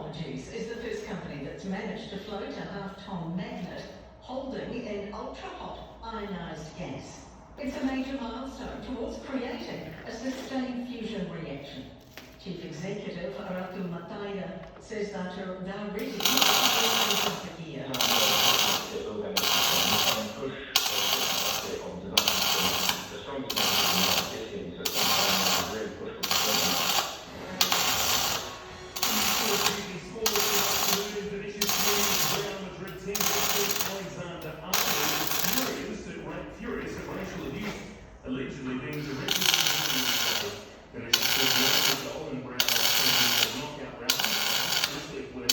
Technologies is the first company that's managed to float a half-ton magnet holding an ultra-hot ionised gas. It's a major milestone towards creating a sustained fusion reaction. Chief Executive Ratu Mataya says that they're ready to the year. Allegedly being directed to the Golden Brown knockout round. This win.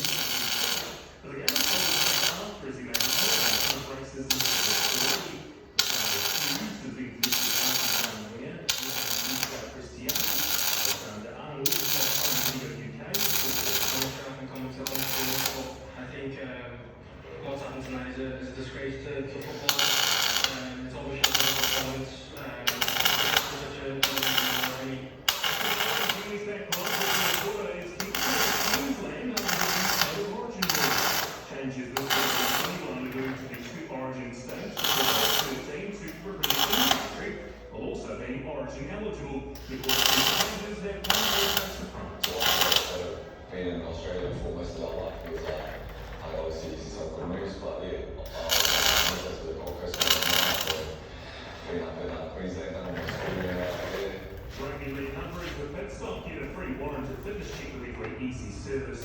But the game after as he made races accused of being here. Cristiano. Arnold Video UK. I think what's happened tonight is a disgrace to football. It's always shown the performance. Changes this week on to the two Origin states. 13 Super Rugby will also be Origin eligible because changes their plans to France. Being in Australia for most of my life, it was I obviously see some good moves, but yeah, I was to the Gold Coast being up in Queensland and Rugby League numbers with Petstock get a free warrant to fitness check with a great easy service.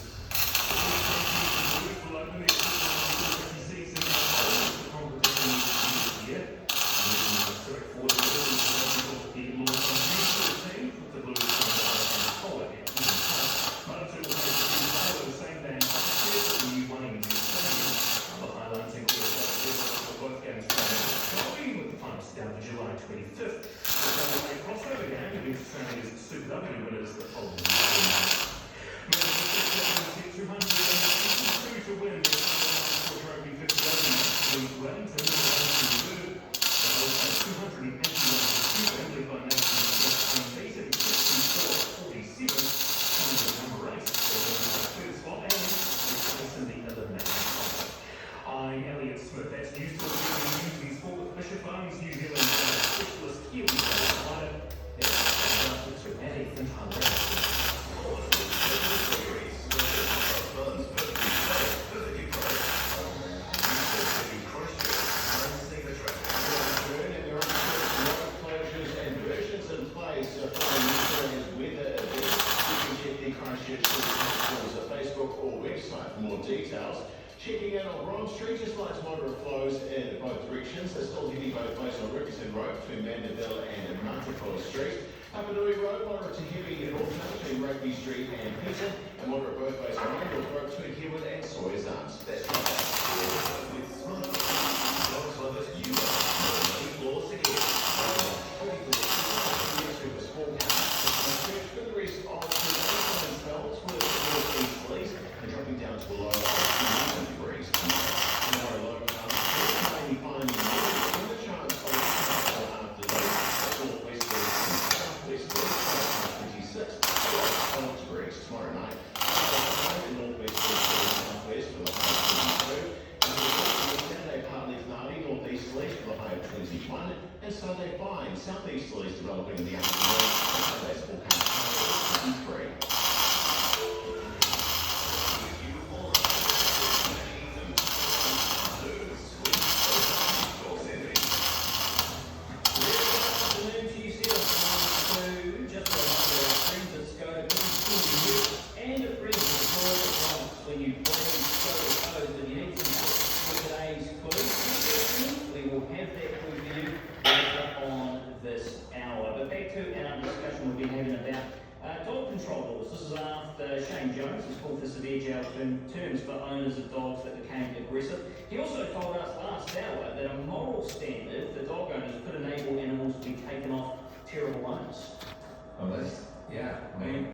Down to July 25th. A crossover game against Australia's Super Rugby winners the following week. 282 to win the Rugby 50 Wellington. 281 led by Nathan unbeaten 64-47. Coming to number 8. Third spot and it's in the elimination. I'm Elliot Smith. That's News Talk News and Sport with Bishop Farms, New Zealand specialist Kiwi provider. It's dramatic and Facebook or website for more details. Checking out on Bronze Street, just like moderate flows in both directions. There's still heavy both ways on Rickerson Road between Mandeville and Montefiore Street. Apanui Road, moderate to heavy in Auckland between Rugby Street and Peterson, and moderate both ways on Randall Road between Hewood and Sawyers Arms. That's right. With Smart Dogs Lovers, you are many floors again. For the rest of the spells with northeast and dropping down to below 2 degrees. Tomorrow, low may be finding the chance of afternoon. Northwest and southwest 26 degrees tomorrow night. Northwest and southwest for the high of 22. And Saturday, partly cloudy, northeasterlies for the high of 21. And Sunday, fine, southeasterlies developing in the afternoon. Saturday's forecast 23. Shane Jones has called for severe jail terms for owners of dogs that became aggressive. He also told us last hour that a moral standard for dog owners could enable animals to be taken off terrible owners. Oh, that's, yeah, I mean,